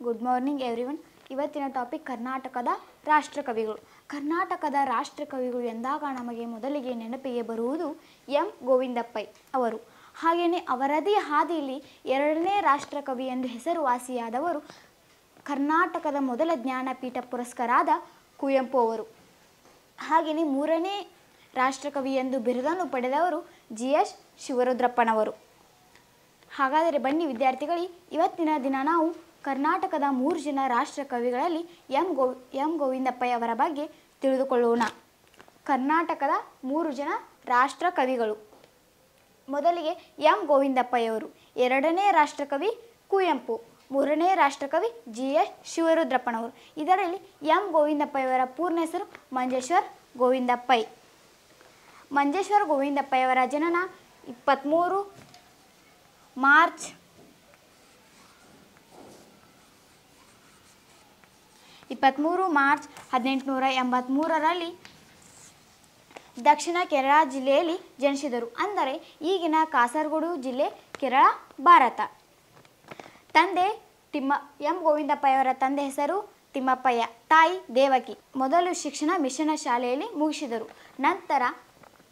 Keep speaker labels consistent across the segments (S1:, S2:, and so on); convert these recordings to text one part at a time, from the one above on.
S1: Good morning everyone. ಇವತ್ತಿನ topic ಕರ್ನಾಟಕದ ರಾಷ್ಟ್ರಕವಿಗಳು. ಕರ್ನಾಟಕದ ರಾಷ್ಟ್ರಕವಿಗಳು ಎಂದಾಗ ನಮಗೆ ಮೊದಲಿಗೆ ನೆನಪಿಗೆ ಬರುವುದು ಎಂ ಗೋವಿಂದಪ್ಪೈ ಅವರು. ಹಾಗೆಯೇ ಅವರದೇ ಹಾದಿಯಲ್ಲಿ ಎರಡನೇ ರಾಷ್ಟ್ರಕವಿ ಎಂದು ಹೆಸರುವಾಸಿಯಾದವರು ಕರ್ನಾಟಕದ ಮೊದಲ ಜ್ಞಾನಪೀಠ ಪುರಸ್ಕರಾದ ಕುವೆಂಪು ಅವರು. ಹಾಗೆಯೇ ಮೂರನೇ ರಾಷ್ಟ್ರಕವಿ ಎಂದು ಬಿರುದನ್ನು ಪಡೆದವರು GS ಶಿವರುದ್ರಪ್ಪನವರು. ಹಾಗಾದರೆ ಬನ್ನಿ ವಿದ್ಯಾರ್ಥಿಗಳೇ, ಇವತ್ತಿನ ದಿನ ನಾವು ಕರ್ನಾಟಕದ 3 ಜನ ರಾಷ್ಟ್ರಕವಿಗಳಲ್ಲಿ ಎಂ ಗೋವಿಂದಪ್ಪೈ ಅವರ ಬಗ್ಗೆ ತಿಳಿದುಕೊಳ್ಳೋಣ. ಕರ್ನಾಟಕದ 3 ಜನ ರಾಷ್ಟ್ರಕವಿಗಳು. ಮೊದಲಿಗೆ ಎಂ ಗೋವಿಂದಪ್ಪೈ ಅವರು. ಎರಡನೇ ರಾಷ್ಟ್ರಕವಿ ಕುವೆಂಪು. ಮೂರನೇ ರಾಷ್ಟ್ರಕವಿ GS ಶಿವರುದ್ರಪ್ಪನವರು. ಇದರಲ್ಲಿ ಎಂ ಗೋವಿಂದಪ್ಪೈ ಅವರ ಪೂರ್ಣ ಹೆಸರು ಮಂಜೇಶ್ವರ ಗೋವಿಂದಪ್ಪೈ. ಮಂಜೇಶ್ವರ ಗೋವಿಂದಪ್ಪೈ ಅವರ ಜನನ 23 ಮಾರ್ಚ್ 1883ರಲ್ಲಿ ದಕ್ಷಿಣ ಕೇರಳ ಜಿಲ್ಲೆಯಲ್ಲಿ ಜನಿಸಿದರು. ಅಂದರೆ ಈಗಿನ ಕಾಸರಗೋಡು ಜಿಲ್ಲೆ, ಕೇರಳ, ಭಾರತ. ತಂದೆ ಎಂ ಗೋವಿಂದಪ್ಪೈ ಅವರ ತಂದೆ ಹೆಸರು ತಿಮ್ಮಪ್ಪಯ್ಯ, ತಾಯಿ ದೇವಕಿ. ಮೊದಲು ಶಿಕ್ಷಣ ಮಿಷನ ಶಾಲೆಯಲ್ಲಿ ಮುಗಿಸಿದರು. ನಂತರ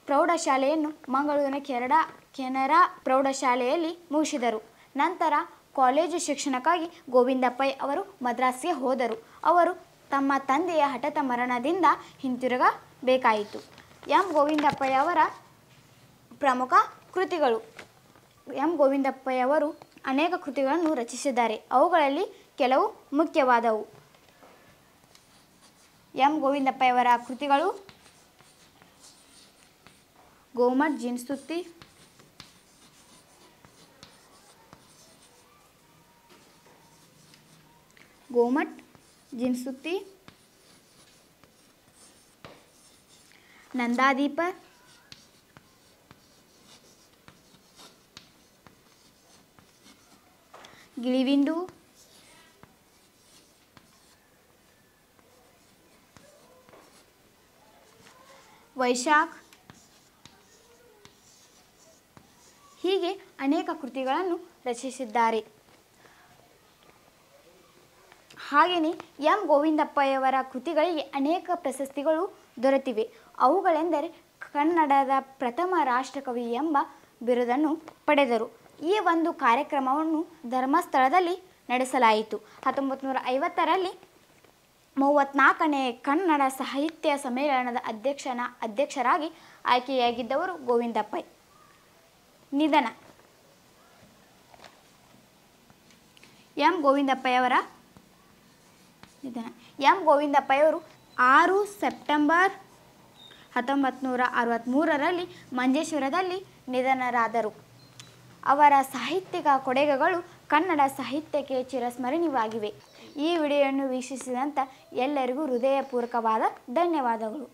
S1: ಪ್ರೌಢಶಾಲೆಯನ್ನು ಮಂಗಳೂರಿನ ಕೆನರಾ ಪ್ರೌಢಶಾಲೆಯಲ್ಲಿ ಮುಗಿಸಿದರು. ನಂತರ ಕಾಲೇಜು ಶಿಕ್ಷಣಕ್ಕಾಗಿ ಗೋವಿಂದಪ್ಪೈ ಅವರು ಮದ್ರಾಸ್ಗೆ ಹೋದರು. ಅವರು ತಮ್ಮ ತಂದೆಯ ಹಠಾತ್ ಮರಣದಿಂದ ಹಿಂತಿರುಗಬೇಕಾಯಿತು. ಎಂ ಗೋವಿಂದಪ್ಪೈ ಅವರ ಪ್ರಮುಖ ಕೃತಿಗಳು. ಎಂ ಗೋವಿಂದಪ್ಪೈ ಅವರು ಅನೇಕ ಕೃತಿಗಳನ್ನು ರಚಿಸಿದ್ದಾರೆ. ಅವುಗಳಲ್ಲಿ ಕೆಲವು ಮುಖ್ಯವಾದವು. ಎಂ ಗೋವಿಂದಪ್ಪೈ ಅವರ ಕೃತಿಗಳು: ಗೋಮಟ್ ಜಿನ್ಸುತ್ತಿ, ನಂದಾದೀಪ, ಗಿಳಿವಿಂಡು, ವೈಶಾಖ, ಹೀಗೆ ಅನೇಕ ಕೃತಿಗಳನ್ನು ರಚಿಸಿದ್ದಾರೆ. ಹಾಗೆಯೇ ಎಂ ಗೋವಿಂದಪ್ಪೈ ಅವರ ಕೃತಿಗಳಿಗೆ ಅನೇಕ ಪ್ರಶಸ್ತಿಗಳು ದೊರೆತಿವೆ. ಅವುಗಳೆಂದರೆ ಕನ್ನಡದ ಪ್ರಥಮ ರಾಷ್ಟ್ರಕವಿ ಎಂಬ ಬಿರುದನ್ನು ಪಡೆದರು. ಈ ಒಂದು ಕಾರ್ಯಕ್ರಮವನ್ನು ಧರ್ಮಸ್ಥಳದಲ್ಲಿ ನಡೆಸಲಾಯಿತು. 1950ರಲ್ಲಿ 34ನೇ ಕನ್ನಡ ಸಾಹಿತ್ಯ ಸಮ್ಮೇಳನದ ಅಧ್ಯಕ್ಷರಾಗಿ ಆಯ್ಕೆಯಾಗಿದ್ದವರು ಗೋವಿಂದಪ್ಪೈ. ನಿಧನ: ಎಂ ಗೋವಿಂದಪ್ಪೈ ಅವರು 6 ಸೆಪ್ಟೆಂಬರ್ 1963ರಲ್ಲಿ ಮಂಜೇಶ್ವರದಲ್ಲಿ ನಿಧನರಾದರು. ಅವರ ಸಾಹಿತ್ಯಿಕ ಕೊಡುಗೆಗಳು ಕನ್ನಡ ಸಾಹಿತ್ಯಕ್ಕೆ ಚಿರಸ್ಮರಣೀಯವಾಗಿವೆ. ಈ ವಿಡಿಯೋವನ್ನು ವೀಕ್ಷಿಸಿದಂಥ ಎಲ್ಲರಿಗೂ ಹೃದಯಪೂರ್ವಕವಾದ ಧನ್ಯವಾದಗಳು.